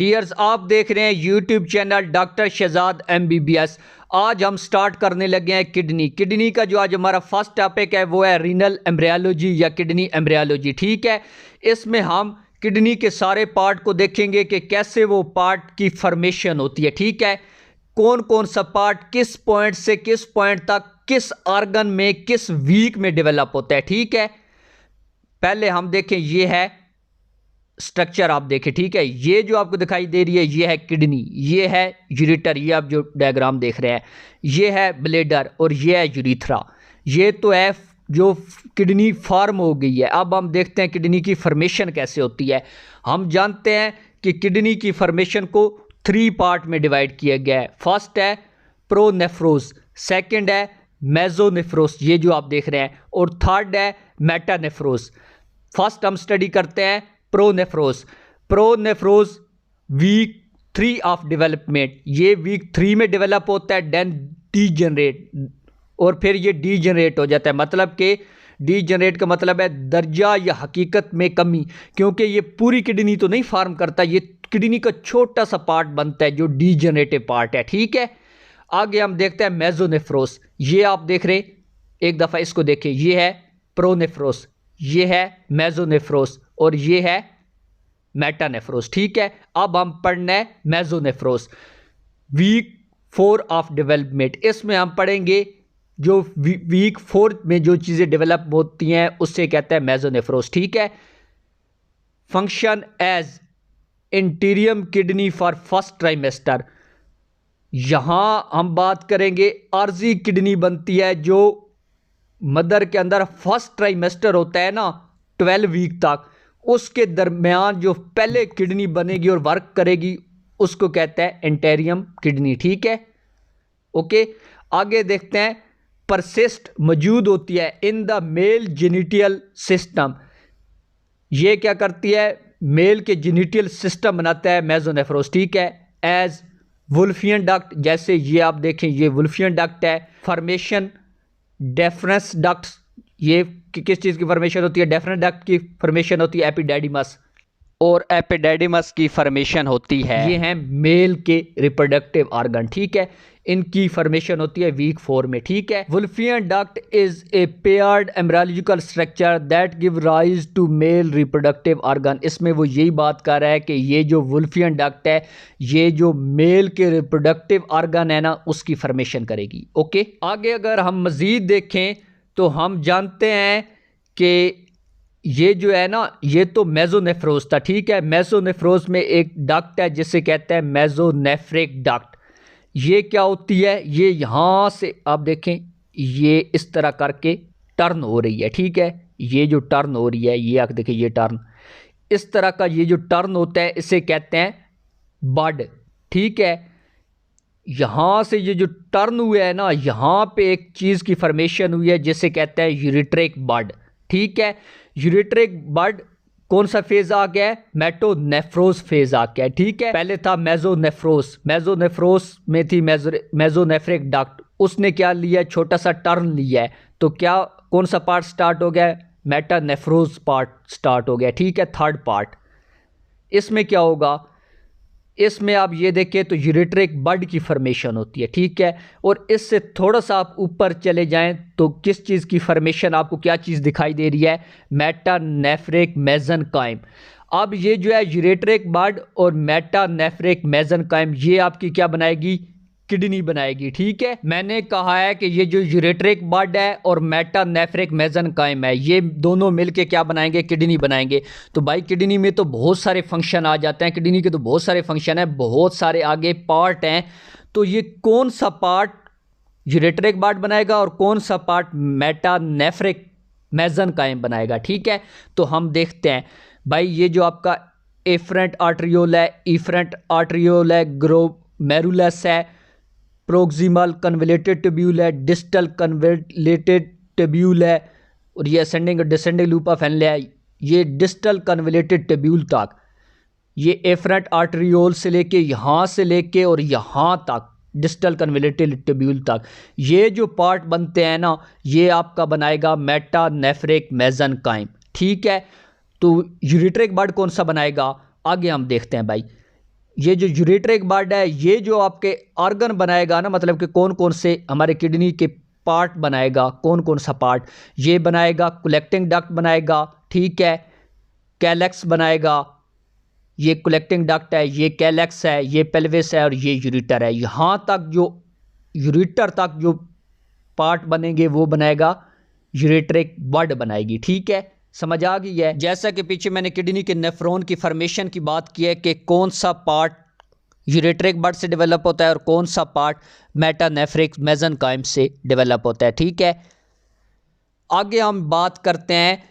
Dears, आप देख रहे हैं YouTube channel doctor Shahzad MBBS। आज हम स्टार्ट करने लगे हैं किडनी का जो आज हमारा फर्स्ट टॉपिक है वो है रीनल एम्ब्रियोलॉजी या किडनी एम्ब्रियोलॉजी। ठीक है, इसमें हम किडनी के सारे पार्ट को देखेंगे कि कैसे वो पार्ट की फॉर्मेशन होती है। ठीक है, कौन कौन सा पार्ट किस पॉइंट से किस पॉइंट तक किस ऑर्गन में किस वीक में डेवलप होता है। ठीक है, पहले हम देखें, ये है स्ट्रक्चर, आप देखें। ठीक है, ये जो आपको दिखाई दे रही है ये है किडनी, ये है यूरेटर, ये आप जो डायग्राम देख रहे हैं, ये है ब्लेडर और ये है यूरिथ्रा। ये तो है जो किडनी फॉर्म हो गई है। अब हम देखते हैं किडनी की फॉर्मेशन कैसे होती है। हम जानते हैं कि किडनी की फॉर्मेशन को 3 पार्ट में डिवाइड किया गया है। फर्स्ट है प्रोनेफ्रोस, सेकंड है मेसोनेफ्रोस, ये जो आप देख रहे हैं, और थर्ड है मेटानेफ्रोस। फर्स्ट हम स्टडी करते हैं प्रोनेफ्रोस वीक 3 ऑफ डेवलपमेंट। ये वीक 3 में डेवलप होता है, देन डीजनरेट, और फिर ये डीजनरेट हो जाता है। मतलब कि डीजनरेट का मतलब है दर्जा या हकीकत में कमी, क्योंकि ये पूरी किडनी तो नहीं फॉर्म करता, ये किडनी का छोटा सा पार्ट बनता है जो डीजनरेटिव पार्ट है। ठीक है, आगे हम देखते हैं मेसोनेफ्रोस। ये आप देख रहे हैं, एक दफ़ा इसको देखिए, ये है प्रोनेफ्रोस, ये है मेसोनेफ्रोस और ये है मेटानेफ्रोस। ठीक है, अब हम पढ़ना है मेसोनेफ्रोस वीक 4 ऑफ डेवलपमेंट। इसमें हम पढ़ेंगे जो वीक 4 में जो चीज़ें डेवलप होती हैं उससे कहते हैं मेसोनेफ्रोस। ठीक है, function as interim kidney for first trimester. यहां हम बात करेंगे आर्जी किडनी बनती है जो मदर के अंदर फर्स्ट ट्राइमेस्टर होता है ना, 12 वीक तक, उसके दरमियान जो पहले किडनी बनेगी और वर्क करेगी उसको कहते हैं इंटीरियम किडनी। ठीक है, ओके, आगे देखते हैं परसिस्ट मौजूद होती है इन द मेल जेनिटियल सिस्टम। ये क्या करती है, मेल के जेनिटियल सिस्टम बनाता है मेसोनेफ्रोस। ठीक है, एज वुल्फियन डक्ट, जैसे ये आप देखें, ये वुल्फियन डक्ट है। फॉर्मेशन डेफरेंस डक्ट्स, ये किस चीज़ की फॉर्मेशन होती है, डेफरेंस डक्ट की फॉर्मेशन होती है एपिडेडिमस, और एपिडेडिमस की फॉर्मेशन होती है, ये हैं मेल के रिप्रोडक्टिव ऑर्गन। ठीक है, इनकी फॉर्मेशन होती है वीक 4 में। ठीक है, Wolffian duct is a paired embryological structure that give rise to male reproductive organ. इसमें वो यही बात कर रहा है कि ये जो वुल्फियन डक्ट है ये जो मेल के रिप्रोडक्टिव ऑर्गन है ना उसकी फॉर्मेशन करेगी। ओके, आगे अगर हम मजीद देखें तो हम जानते हैं कि ये जो है ना ये तो मेसोनेफ्रोस था। ठीक है, मेसोनेफ्रोस में एक डक्ट है जिसे कहते हैं मेसोनेफ्रिक डक्ट। ये क्या होती है, ये यहाँ से आप देखें, ये इस तरह करके टर्न हो रही है। ठीक है, ये जो टर्न हो रही है, ये आप देखिए, ये टर्न, इस तरह का ये जो टर्न होता है इसे कहते हैं बड। ठीक है, यहाँ से ये जो टर्न हुआ है ना, यहाँ पे एक चीज़ की फॉर्मेशन हुई है जिसे कहते हैं यूरिट्रिक बड। ठीक है, यूरिट्रिक बड कौन सा फेज आ गया है, मेटोनेफ्रोस फेज आ गया है। ठीक है, पहले था मेसोनेफ्रोस, मेसोनेफ्रोस में थी मेसोनेफ्रिक डक्ट, उसने क्या लिया, छोटा सा टर्न लिया है, तो क्या कौन सा पार्ट स्टार्ट हो गया, मेटानेफ्रोस पार्ट स्टार्ट हो गया। ठीक है, थर्ड पार्ट, इसमें क्या होगा, इसमें आप ये देखें तो यूरिट्रिक बड की फॉर्मेशन होती है। ठीक है, और इससे थोड़ा सा आप ऊपर चले जाएं तो किस चीज़ की फॉर्मेशन, आपको क्या चीज़ दिखाई दे रही है, मेटानेफ्रिक मेसेनकाइम। अब ये जो है यूरिट्रिक बड और मेटानेफ्रिक मेसेनकाइम ये आपकी क्या बनाएगी, किडनी बनाएगी। ठीक है, मैंने कहा है कि ये जो यूरेट्रिक बड है और मेटानेफ्रिक मेसेनकाइम है ये दोनों मिलके क्या बनाएंगे, किडनी बनाएंगे। तो भाई किडनी में तो बहुत सारे फंक्शन आ जाते हैं, किडनी के तो बहुत सारे फंक्शन है, बहुत सारे आगे पार्ट हैं। तो ये कौन सा पार्ट यूरेट्रिक बड बनाएगा और कौन सा पार्ट मेटानेफ्रिक मेसेनकाइम बनाएगा। ठीक है, तो हम देखते हैं भाई, ये जो आपका एफरेंट आर्टरियोल है, इफरेंट आर्टरियोल है, ग्लोमेरुलस है, प्रोक्सिमल कन्वलेटेड ट्यूब्यूल है, डिस्टल कन्वलेटेड ट्यूब्यूल है, और ये असेंडिंग और डिसेंडिंग लूप ऑफ हेनले है। ये डिस्टल कन्वलेटेड ट्यूब्यूल तक, ये एफरेंट आर्टरियोल से लेके यहाँ से लेके और यहाँ तक डिस्टल कन्वलेटेड ट्यूब्यूल तक ये जो पार्ट बनते हैं ना ये आपका बनाएगा मेटानेफ्रिक मेसेनकाइम। ठीक है, तो यूरिट्रिक बड कौन सा बनाएगा, आगे हम देखते हैं भाई। ये जो यूरेट्रिक बड है ये जो आपके ऑर्गन बनाएगा ना, मतलब कि कौन कौन से हमारे किडनी के पार्ट बनाएगा, कौन कौन सा पार्ट ये बनाएगा, कलेक्टिंग डक्ट बनाएगा, ठीक है, कैलेक्स बनाएगा, ये कलेक्टिंग डक्ट है, ये कैलेक्स है, ये पेल्विस है और ये यूरेटर है। यहाँ तक जो यूरेटर तक जो पार्ट बनेंगे वो बनाएगा यूरेट्रिक बड बनाएगी, ठीक है, समझ आ गई है। जैसा कि पीछे मैंने किडनी के नेफ्रॉन की फॉर्मेशन की बात की है कि कौन सा पार्ट यूरेट्रिक बड से डेवलप होता है और कौन सा पार्ट मेटानेफ्रिक मेसेनकाइम से डेवलप होता है, ठीक है। आगे हम बात करते हैं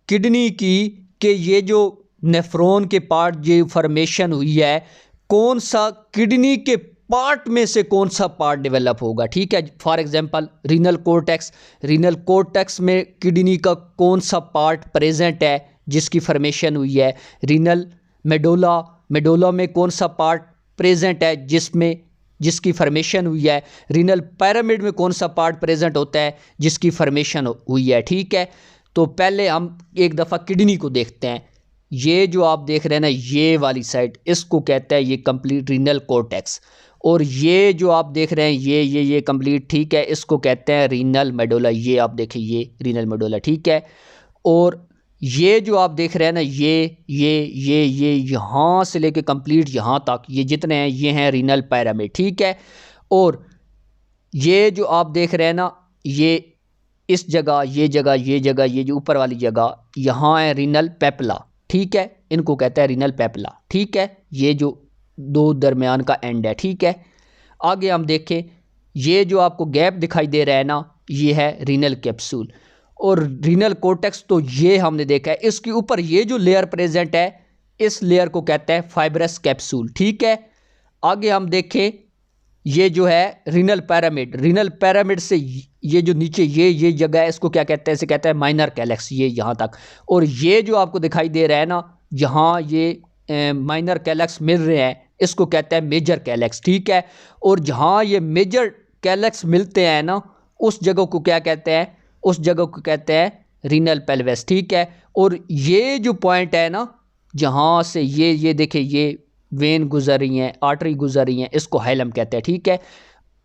किडनी की कि ये जो नेफ्रॉन के पार्ट जो फॉर्मेशन हुई है, कौन सा किडनी के पार्ट में से कौन सा पार्ट डेवलप होगा, ठीक है। For example renal cortex, renal cortex में किडनी का कौन सा पार्ट प्रेजेंट है जिसकी फॉर्मेशन हुई है। रीनल मेडोला, मेडोला में कौन सा पार्ट प्रेजेंट है जिसकी फॉर्मेशन हुई है। रीनल पिरामिड में कौन सा पार्ट प्रेजेंट होता है जिसकी फॉर्मेशन हुई है, ठीक है। तो पहले हम एक दफ़ा किडनी को देखते हैं। ये जो आप देख रहे हैं ना, ये वाली साइड, इसको कहता है ये कंप्लीट रीनल कोर्टेक्स, और ये जो आप देख रहे हैं ये कंप्लीट, ठीक है, इसको कहते हैं रीनल मेडोला। ये आप देखिए ये रीनल मेडोला, ठीक है। और ये जो आप देख रहे हैं ना, ये यहाँ से लेके कंप्लीट यहाँ तक ये जितने हैं ये हैं रीनल पिरामिड, ठीक है। और ये जो आप देख रहे हैं ना, ये इस जगह ये जो ऊपर वाली जगह यहाँ है रीनल पेपला, ठीक है, इनको कहते हैं रीनल पेपला, ठीक है। ये जो दो दरमियान का एंड है, ठीक है। आगे हम देखें, ये जो आपको गैप दिखाई दे रहा है ना, ये है रीनल कैप्सूल। और रीनल कोर्टेक्स तो ये हमने देखा है, इसके ऊपर ये जो लेयर प्रेजेंट है इस लेयर को कहते हैं फाइब्रस कैप्सूल, ठीक है। आगे हम देखें, ये जो है रीनल पिरामिड, रीनल पिरामिड से ये जो नीचे ये जगह है इसको क्या कहते हैं, इसे कहते हैं माइनर कैलेक्स, ये यहाँ तक। और ये जो आपको दिखाई दे रहा है ना, यहाँ ये माइनर कैलेक्स मिल रहे हैं, इसको कहते हैं मेजर कैलेक्स, ठीक है। और जहाँ ये मेजर कैलेक्स मिलते हैं ना, उस जगह को क्या कहते हैं, उस जगह को कहते हैं रीनल पेल्विस, ठीक है। और ये जो पॉइंट है ना, जहाँ से ये देखिए ये वेन गुजर रही हैं, आर्टरी गुजर रही हैं, इसको हाइलम कहते हैं, ठीक है।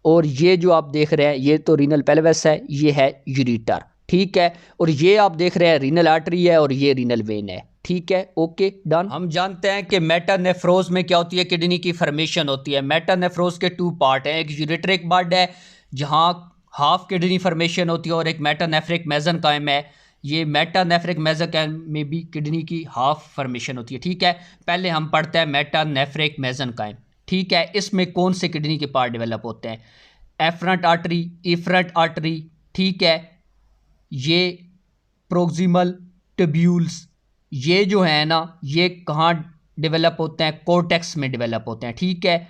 और ये जो आप देख रहे हैं ये तो रीनल पेल्विस है, ये है यूरेटर, ठीक है। और ये आप देख रहे हैं रीनल आर्टरी है और ये रीनल वेन है, ठीक है, ओके डन। हम जानते हैं कि मेटानेफ्रोज में क्या होती है, किडनी की फॉर्मेशन होती है। मेटानेफ्रोज के टू पार्ट हैं, एक यूरेट्रिक बड है जहाँ हाफ किडनी फॉर्मेशन होती है, और एक मेटानेफ्रिक मेसेनकाइम है। ये मेटानेफ्रिक मेसेनकाइम में भी किडनी की हाफ फॉर्मेशन होती है, ठीक है। पहले हम पढ़ते हैं मेटानेफ्रिक मेसेनकाइम, ठीक है। इसमें कौन से किडनी के पार्ट डेवलप होते हैं, एफरंट आर्टरी, इफरंट आर्टरी, ठीक है, ये प्रोक्सिमल ट्यूब्यूल्स, ये जो है ना ये कहाँ डेवलप होते हैं, कोर्टेक्स में डेवलप होते हैं, ठीक है।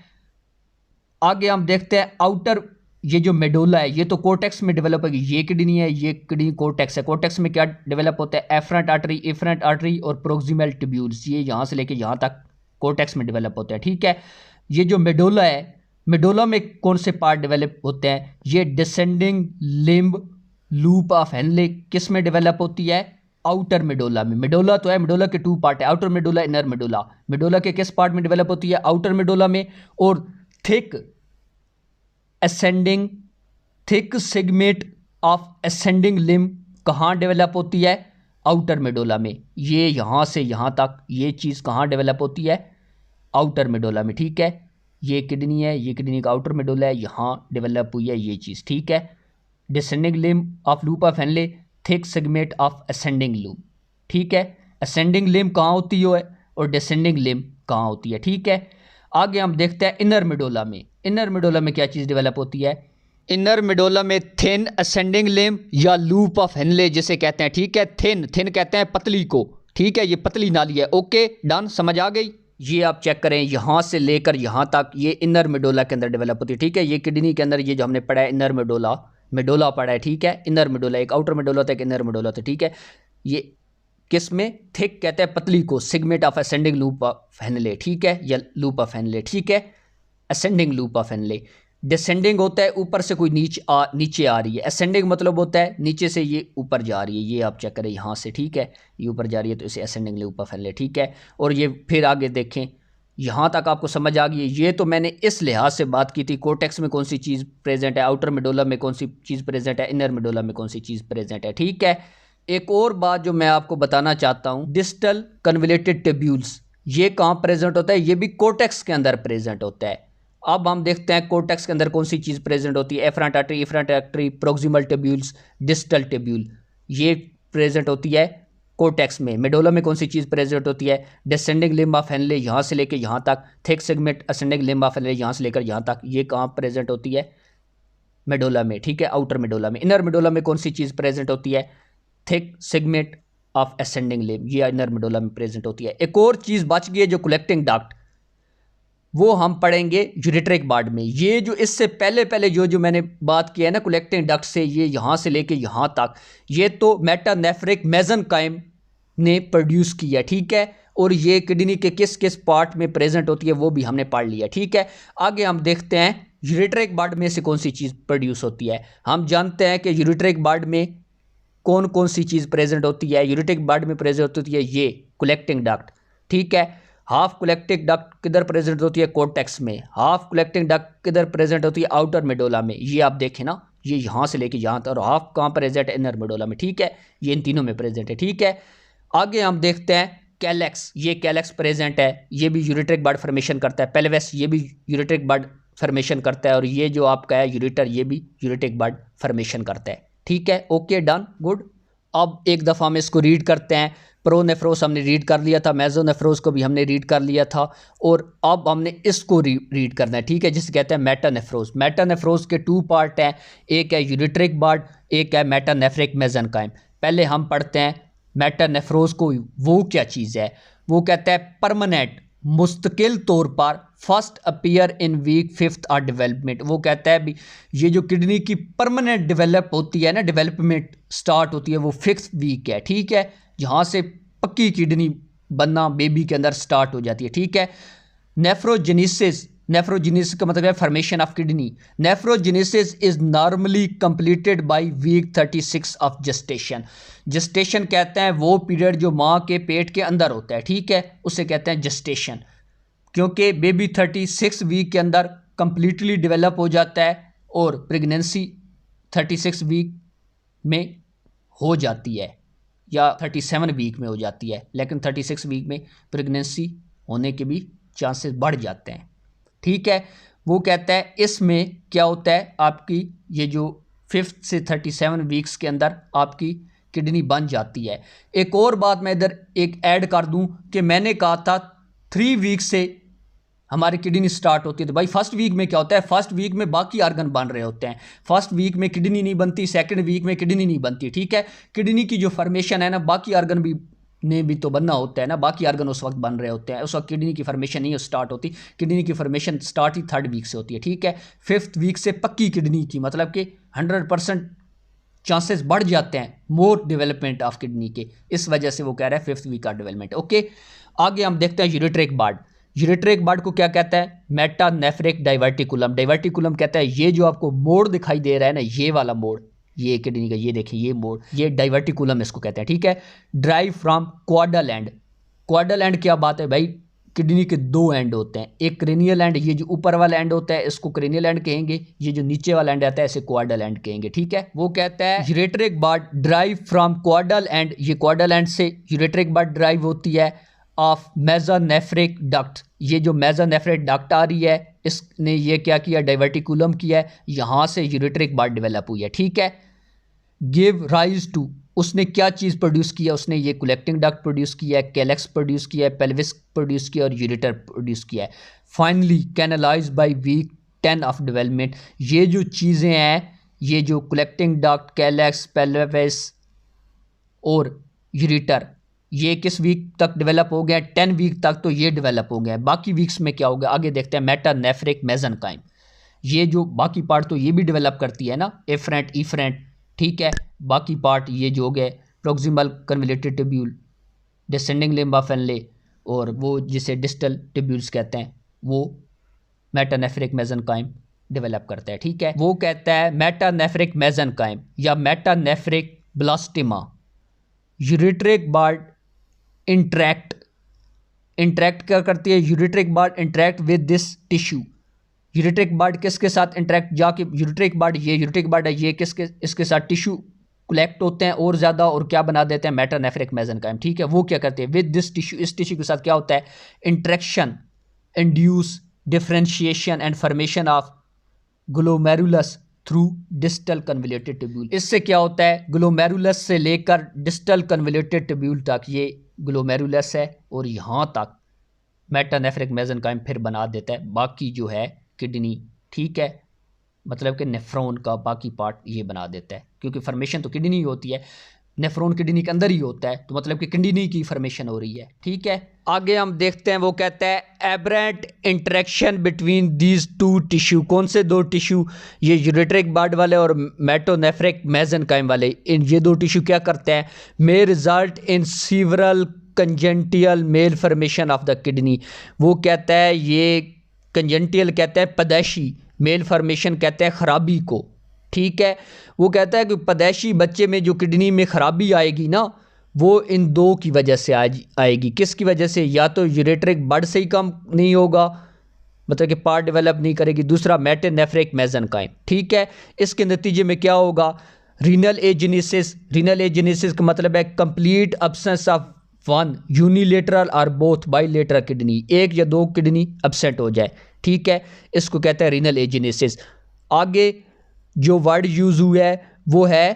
आगे हम देखते हैं आउटर, ये जो मेडोला है ये तो कोर्टेक्स में डेवलप होगी, ये किडनी है, ये किडनी कोर्टेक्स है। कोर्टेक्स में क्या डेवलप होता है, एफरंट आर्टरी, इफरंट आर्टरी और प्रोक्सिमल ट्यूब्यूल्स, ये यहाँ से लेके यहाँ तक कोर्टेक्स में डेवलप होते हैं, ठीक है। ये जो मेडोला है, मेडोला में कौन से पार्ट डेवलप होते हैं, ये descending limb loop of Henle किस में डेवलप होती है, आउटर मेडोला में। मेडोला तो है, मेडोला के टू पार्ट है, outer medulla, inner medulla. Medulla के किस पार्ट में डेवलप होती है, आउटर मेडोला में। और thick ascending, thick segment of ascending limb कहाँ डेवलप होती है, आउटर मेडोला में। ये यहाँ से यहाँ तक ये चीज़ कहाँ डेवलप होती है, आउटर मेडोला में, ठीक है। ये किडनी है, ये किडनी का आउटर मेडोला है, यहाँ डेवलप हुई है ये चीज़, ठीक है। Descending limb of loop of Henle, thick segment of ascending loop, ठीक है। असेंडिंग लिम्ब कहाँ होती है और डिसेंडिंग लिम्ब कहाँ होती है, ठीक है। आगे हम देखते हैं इनर मेडोला में। इनर मेडोला में क्या चीज़ डेवलप होती है, इनर मेडोला में थिन असेंडिंग लिम्ब या लूप ऑफ हेनले जिसे कहते हैं, ठीक है। थिन कहते हैं पतली को, ठीक है, ये पतली नाली है, ओके डन, समझ आ गई। ये आप चेक करें, यहाँ से लेकर यहाँ तक ये इनर मेडोला के अंदर डेवलप होती है, ठीक है। ये किडनी के अंदर ये जो हमने पढ़ा है इनर मेडोला पढ़ा है, ठीक है। इनर मेडोला, एक आउटर मेडोला होता है, एक इनर मेडोला होता है, ठीक है। ये किस में, थिक कहते हैं पतली को, segment of ascending loop of Henle, ठीक है, या लूप ऑफ हेनले, ठीक है, ascending loop of Henle. Descending होता है ऊपर से कोई नीचे आ रही है, असेंडिंग मतलब होता है नीचे से ये ऊपर जा रही है, ये आप चेक करें यहाँ से, ठीक है, ये ऊपर जा रही है तो इसे असेंडिंग लूप ऑफ हेनले, ठीक है। और ये फिर आगे देखें, यहाँ तक आपको समझ आ गई। ये तो मैंने इस लिहाज से बात की थी, कोर्टेक्स में कौन सी चीज़ प्रेजेंट है, आउटर मेडुला में कौन सी चीज़ प्रेजेंट है, इनर मेडुला में कौन सी चीज़ प्रेजेंट है। ठीक है, एक और बात जो मैं आपको बताना चाहता हूँ, डिस्टल कन्वोल्यूटेड ट्यूब्यूल्स, ये कहाँ प्रेजेंट होता है, ये भी कोर्टेक्स के अंदर प्रेजेंट होता है। अब हम देखते हैं कोर्टेक्स के अंदर कौन सी चीज़ प्रेजेंट होती है। Efferent artery, proximal tubules, distal tubule, ये प्रेजेंट होती है कोर्टेक्स में। मेडुला में कौन सी चीज़ प्रेजेंट होती है, डिसेंडिंग लिम्ब ऑफ हेनले, यहाँ से लेकर यहाँ तक, thick segment ascending limb of Henle, यहाँ से लेकर यहाँ तक, ये कहाँ प्रेजेंट होती है, मेडुला में। ठीक है, आउटर मेडुला में। इनर मेडुला में कौन सी चीज़ प्रेजेंट होती है, thick segment of ascending limb, ये इनर मेडुला में प्रेजेंट होती है। एक और चीज़ बच गई है जो कलेक्टिंग डक्ट, वो हम पढ़ेंगे यूरेट्रिक बड में। ये जो इससे पहले जो मैंने बात की है ना कलेक्टिंग डक्ट से, ये यहाँ से लेके यहाँ तक, ये तो मेटानेफ्रिक मेसेनकाइम ने प्रोड्यूस किया। ठीक है, और ये किडनी के किस किस पार्ट में प्रेजेंट होती है वो भी हमने पढ़ लिया। ठीक है, आगे हम देखते हैं यूरेट्रिक बड में से कौन सी चीज़ प्रोड्यूस होती है। हम जानते हैं कि यूरेट्रिक बड में कौन कौन सी चीज़ प्रेजेंट होती है। यूरेट्रिक बड में प्रेजेंट होती है ये कलेक्टिंग डक्ट। ठीक है, हाफ कलेक्टिंग डक्ट किधर प्रेजेंट होती है, कोर्टेक्स में। हाफ कलेक्टिंग डक्ट किधर प्रेजेंट होती है, आउटर मेडुला में। ये आप देखें ना, ये यहाँ से लेके यहाँ तक, और हाफ कहाँ प्रेजेंट है, इनर मेडुला में। ठीक है, ये इन तीनों में प्रेजेंट है। ठीक है, आगे हम देखते हैं कैलेक्स, ये कैलेक्स प्रेजेंट है, ये भी यूरेट्रिक बड फॉर्मेशन करता है। पेल्विस, ये भी यूरेट्रिक बड फॉर्मेशन करता है, और ये जो आपका है यूरेटर, ये भी यूरेट्रिक बड फॉर्मेशन करता है। ठीक है, ओके, डन, गुड। अब एक दफ़ा हम इसको रीड करते हैं। प्रोनेफ्रोस हमने रीड कर लिया था, मेसोनेफ्रोस को भी हमने रीड कर लिया था, और अब हमने इसको रीड करना है। ठीक है, जिसे कहते हैं मेटानेफ्रोस। मेटानेफ्रोस के 2 पार्ट हैं, एक है यूरेट्रिक बड, एक है मेटानेफ्रिक मेसेनकाइम। पहले हम पढ़ते हैं मेटानेफ्रोस को, वो क्या चीज़ है। वो कहता है परमानेंट, मुस्तकिल तौर पर first appear in week 5th और डेवलपमेंट। वो कहता है भी ये जो किडनी की परमानेंट डेवलप होती है ना, डेवलपमेंट स्टार्ट होती है वो 5th वीक है। ठीक है, यहाँ से पक्की किडनी बनना बेबी के अंदर स्टार्ट हो जाती है। ठीक है, नेफ्रोजेनेसिस, नेफ्रोजेनेसिस का मतलब है formation of kidney. Nephrogenesis is normally completed by week 36 of gestation. Gestation कहते हैं वो पीरियड जो माँ के पेट के अंदर होता है। ठीक है, उसे कहते हैं जेस्टेशन, क्योंकि बेबी 36 वीक के अंदर कंप्लीटली डेवलप हो जाता है, और प्रेगनेंसी 36 वीक में हो जाती है, या 37 वीक में हो जाती है, लेकिन 36 वीक में प्रेगनेंसी होने के भी चांसेस बढ़ जाते हैं। ठीक है, वो कहता है इसमें क्या होता है, आपकी ये जो 5th से 37 वीक्स के अंदर आपकी किडनी बन जाती है। एक और बात मैं इधर एक ऐड कर दूं कि मैंने कहा था 3 वीक से हमारी किडनी स्टार्ट होती है। तो भाई फर्स्ट वीक में क्या होता है, फर्स्ट वीक में बाकी आर्गन बन रहे होते हैं। फर्स्ट वीक में किडनी नहीं बनती, सेकंड वीक में किडनी नहीं बनती। ठीक है, किडनी की जो फॉर्मेशन है ना, बाकी आर्गन भी ने भी तो बनना होता है ना, बाकी आर्गन उस वक्त बन रहे होते हैं, उस वक्त किडनी की फॉर्मेशन नहीं स्टार्ट होती। किडनी की फॉर्मेशन स्टार्ट ही 3rd वीक से होती है। ठीक है, 5th वीक से पक्की किडनी की, मतलब कि 100% चांसेस बढ़ जाते हैं मोर डेवलपमेंट ऑफ किडनी के। इस वजह से वो कह रहा है 5th वीक का डेवलपमेंट। ओके, आगे हम देखते हैं यूरेट्रिक बड। यूरेट्रिक बड को क्या कहता है, मेटानेफ्रिक डाइवर्टिकुलम। डाइवर्टिकुलम कहता है ये जो आपको मोड़ दिखाई दे रहा है ना, ये वाला मोड़, ये किडनी का, ये देखिए ये मोड़, ये डाइवर्टिकुलम इसको कहते हैं। ठीक है, drive from caudal and. क्वाडल and क्या बात है भाई, किडनी के 2 एंड होते हैं, एक क्रेनियल एंड, ये जो ऊपर वाला एंड होता है इसको क्रेनियल एंड कहेंगे, ये जो नीचे वाला एंड आता है इसे क्वाडल एंड कहेंगे। ठीक है, वो कहता है ureteric bud derive from caudal end, ये क्वाडल एंड से यूरेट्रिक बड ड्राइव होती है ऑफ मेसोनेफ्रिक डक्ट। ये जो मेसोनेफ्रिक डक्ट आ रही है, इसने ये क्या किया, डाइवर्टिकुलम किया है, यहाँ से यूरेट्रिक बड डेवलप हुई है। ठीक है, गिव राइज टू, उसने क्या चीज़ प्रोड्यूस किया, उसने ये कलेक्टिंग डक्ट प्रोड्यूस किया है, कैलेक्स प्रोड्यूस किया है, पेल्विस प्रोड्यूस किया और यूरेटर प्रोड्यूस किया है। Finally canalize by week 10 of development. ये जो चीज़ें हैं, ये जो कलेक्टिंग डक्ट, कैलेक्स, पेल्विस और यूरेटर, ये किस वीक तक डेवलप हो गया, 10 वीक तक तो ये डेवलप हो गया है। बाकी वीक्स में क्या होगा आगे देखते हैं। मेटानेफ्रिक मेसेनकाइम, ये जो बाकी पार्ट तो ये भी डेवलप करती है ना, एफरेंट, ईफरेंट। ठीक है, बाकी पार्ट ये जो हो गए proximal convoluted tubule, descending limb of Henle, और वो जिसे डिस्टल ट्यूब्यूल्स कहते हैं, वो मेटानेफ्रिक मेसेनकाइम डेवलप करता है। ठीक है, वो कहता है मेटानेफ्रिक मेसेनकाइम या metanephric blastema ureteric bud interact interact क्या करती है, ureteric bud interact with this tissue. Ureteric bud किसके साथ इंटरेक्ट, जाके यूरेट्रिक बार्ड, ये यूरेट्रिक बार्ड है, ये किसके, इसके साथ टिश्यू कलेक्ट होते हैं और ज़्यादा, और क्या बना देते हैं, मेटानेफ्रिक मेसेनकाइम। ठीक है, वो क्या करते हैं, विद दिस टिश्यू, इस टिश्यू के साथ क्या होता है, interaction induce differentiation and formation of glomerulus through distal convoluted tubule. इससे क्या होता है, ग्लोमेरुलस से लेकर डिस्टल कन्वोल्यूटेड ट्यूब्यूल तक, ये ग्लोमेरुलस है और यहाँ तक मेटानेफ्रिक मेसेनकाइम फिर बना देता है बाकी जो है किडनी। ठीक है, मतलब कि नेफ्रॉन का बाकी पार्ट ये बना देता है, क्योंकि फॉर्मेशन तो किडनी ही होती है, नेफ्रॉन किडनी के अंदर ही होता है, तो मतलब कि किडनी की फॉर्मेशन हो रही है। ठीक है, आगे हम देखते हैं, वो कहता है aberrant interaction between these two tissue. कौन से दो टिश्यू, ये यूरेट्रिक बार्ड वाले और मेटानेफ्रिक मेसेनकाइम वाले, इन ये दो टिश्यू क्या करते हैं, may result in several congenital malformation of the kidney. वो कहता है ये कंजेंटियल कहता है पैदाइशी, मेल फॉर्मेशन कहते हैं खराबी को। ठीक है, वो कहता है कि पैदाइशी बच्चे में जो किडनी में खराबी आएगी ना, वो इन दो की वजह से आएगी। किसकी वजह से, या तो यूरेट्रिक बड से ही कम नहीं होगा, मतलब कि पार्ट डेवलप नहीं करेगी, दूसरा मेटानेफ्रिक मेसेनकाइम। ठीक है, इसके नतीजे में क्या होगा, रीनल एजेनेसिस। रीनल एजेनेसिस का मतलब है complete absence of one unilateral और बोथ बाइलेटरल किडनी, एक या दो किडनी एब्सेंट हो जाए। ठीक है, इसको कहते हैं रीनल एजेनेसिस। आगे जो वर्ड यूज हुआ है वो है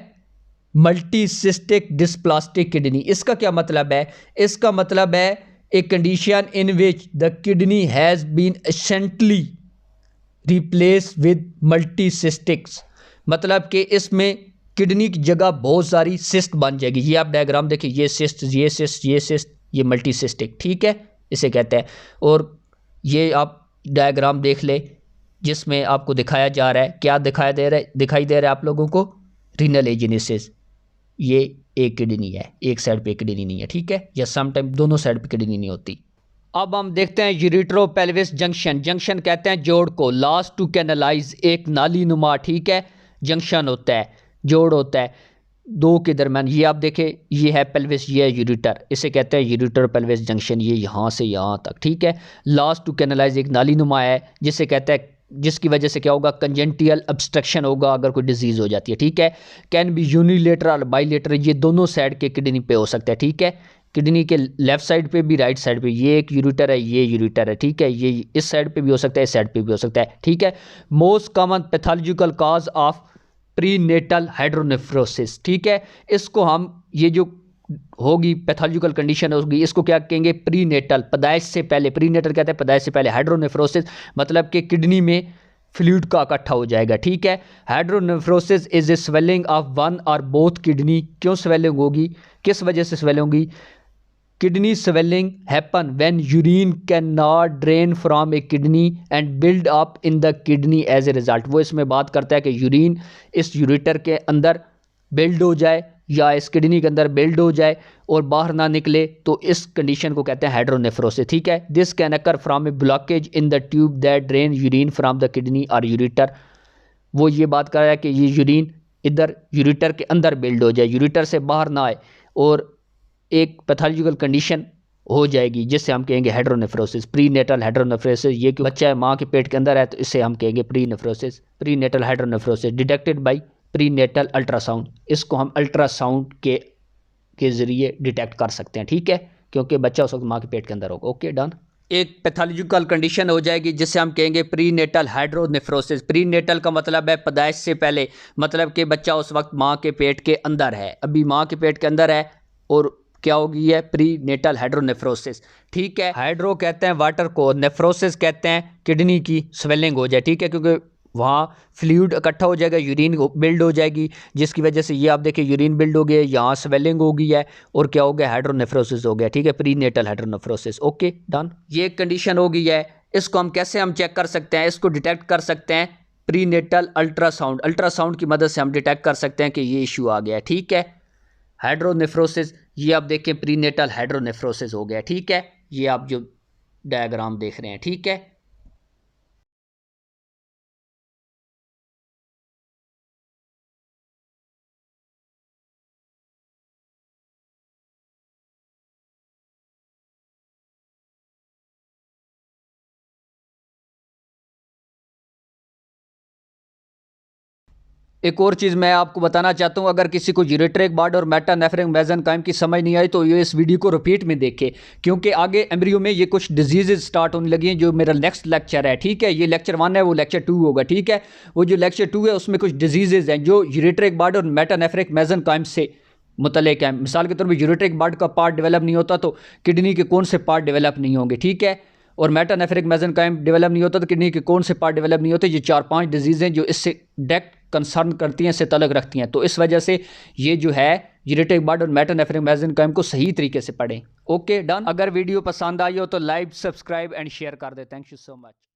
मल्टीसिस्टिक डिस्प्लास्टिक किडनी। इसका क्या मतलब है, इसका मतलब है a condition in which the kidney has been essentially replace with multicystics. मतलब कि इसमें किडनी की जगह बहुत सारी सिस्ट बन जाएगी। ये आप डायग्राम देखिए, ये सिस्ट, ये सिस्ट, ये सिस्ट, ये मल्टीसिस्टिक। ठीक है, इसे कहते हैं। और ये आप डायग्राम देख ले जिसमें आपको दिखाया जा रहा है, क्या दिखाई दे रहा है आप लोगों को, रीनल एजेनेसिस। ये एक किडनी है, एक साइड पे किडनी नहीं है। ठीक है, या समटाइम दोनों साइड पे किडनी नहीं होती। अब हम देखते हैं यूरेट्रो-पेल्विस जंक्शन। जंक्शन कहते हैं जोड़ को, लास्ट टू कैनलाइज, एक नाली नुमा। ठीक है, जंक्शन होता है, जोड़ होता है दो के दरम्यान। ये आप देखें, ये है पेल्विस, ये है यूरेटर, इसे कहते हैं यूरेटर पेल्विस जंक्शन, ये यहाँ से यहाँ तक। ठीक है, लास्ट टू कैनलाइज एक नाली नुमा है, जिसे कहते हैं, जिसकी वजह से क्या होगा, कंजेंटियल ऑब्स्ट्रक्शन होगा अगर कोई डिजीज हो जाती है। ठीक है, कैन बी यूनिलेटरल बाइलेटरल, ये दोनों साइड के किडनी पे हो सकता है। ठीक है, किडनी के लेफ्ट साइड पे भी, राइट साइड पे, ये एक यूरेटर है, ये यूरेटर है। ठीक है, ये इस साइड पे भी हो सकता है, इस साइड पे भी हो सकता है। ठीक है, most common pathological cause of prenatal hydronephrosis. ठीक है, इसको हम, ये जो होगी पैथोलॉजिकल कंडीशन होगी, इसको क्या कहेंगे, प्रीनेटल, पैदाइश से पहले। प्रीनेटल कहते हैं पैदाइश से पहले, हाइड्रोनेफ्रोसिस मतलब कि किडनी में फ्लूइड का इकट्ठा हो जाएगा। ठीक है, hydronephrosis is a swelling of one और बोथ किडनी। क्यों स्वेलिंग होगी, किस वजह से स्वेलिंग होगी, kidney swelling happen when urine can not drain from a kidney and build up in the kidney as a result. वो इसमें बात करता है कि यूरिन इस यूरेटर के अंदर बिल्ड हो जाए या इस किडनी के अंदर बिल्ड हो जाए और बाहर ना निकले, तो इस कंडीशन को कहते हैं हाइड्रोनेफ्रोसिस। ठीक है, this can occur from A blockage in the tube that drain urine from the kidney और यूरेटर। वो ये बात कर रहा है कि ये यूरिन इधर यूरेटर के अंदर बिल्ड हो जाए, यूरेटर से बाहर ना आए, और एक पैथोलॉजिकल कंडीशन हो जाएगी जिससे हम कहेंगे हाइड्रोनेफ्रोसिस, प्रीनेटल हाइड्रोनेफ्रोसिस। ये कि बच्चा है माँ के पेट के अंदर है, तो इसे हम कहेंगे prenephrosis, prenatal hydronephrosis detected by prenatal ultrasound. इसको हम अल्ट्रासाउंड के जरिए डिटेक्ट कर सकते हैं। ठीक है, क्योंकि बच्चा उस वक्त माँ के पेट के अंदर होगा। Okay, done. एक पैथोलॉजिकल कंडीशन हो जाएगी जिसे हम कहेंगे प्रीनेटल हाइड्रोनेफ्रोसिस। प्रीनेटल का मतलब है पैदाइश से पहले, मतलब कि बच्चा उस वक्त माँ के पेट के अंदर है, अभी माँ के पेट के अंदर है, और क्या हो गई है, प्रीनेटल हाइड्रोनेफ्रोसिस। ठीक है, हाइड्रो कहते हैं वाटर को, नेफ्रोसिस कहते हैं किडनी की स्वेलिंग हो जाए। ठीक है, क्योंकि वहाँ फ्लूइड इकट्ठा हो जाएगा, यूरिन बिल्ड हो जाएगी, जिसकी वजह से ये आप देखिए यूरिन बिल्ड हो गया, यहाँ स्वेलिंग हो गई है, और क्या हो गया, हाइड्रोनेफ्रोसिस हो गया। ठीक है, प्रीनेटल हाइड्रोनेफ्रोसिस। Okay, done. ये एक कंडीशन हो गई है। इसको हम कैसे हम चेक कर सकते हैं, इसको डिटेक्ट कर सकते हैं प्रीनेटल अल्ट्रासाउंड। अल्ट्रासाउंड की मदद से हम डिटेक्ट कर सकते हैं कि ये इशू आ गया है। ठीक है, हाइड्रोनेफ्रोसिस, ये आप देखें प्रीनेटल हाइड्रोनेफ्रोसिस हो गया। ठीक है, ये आप जो डायग्राम देख रहे हैं। ठीक है। एक और चीज़ मैं आपको बताना चाहता हूँ, अगर किसी को यूरेट्रिक बर्ड और मेटानेफ्रिक मेसेनकाइम की समझ नहीं आई तो ये इस वीडियो को रिपीट में देखे, क्योंकि आगे एम्ब्रियो में ये कुछ डिजीजेज स्टार्ट होने लगी हैं। जो मेरा नेक्स्ट लेक्चर है, ठीक है, ये लेक्चर 1 है, वो लेक्चर 2 होगा, ठीक है। वो जो लेक्चर 2 है उसमें कुछ डिजीजेज हैं जो यूरेट्रिक बर्ड और मेटानेफ्रिक मेसेनकाइम से मुतल्लिक है। मिसाल के तौर पर यूरेट्रिक बर्ड का पार्ट डेवलप नहीं होता तो किडनी के कौन से पार्ट डेवलप नहीं होंगे, ठीक है। और मेटानेफ्रिक मेसेनकाइम डेवलप नहीं होता तो किडनी के कौन से पार्ट डेवलप नहीं होते। ये 4-5 डिजीज़ हैं जो इससे डायरेक्ट कंसर्न करती हैं, इससे तलक रखती हैं। तो इस वजह से ये जो है यूरेट्रिक बर्ड और मेटानेफ्रिक मेसेनकाइम को सही तरीके से पढ़ें। Okay, done. अगर वीडियो पसंद आई हो तो लाइक, सब्सक्राइब एंड शेयर कर दे। Thank you so much.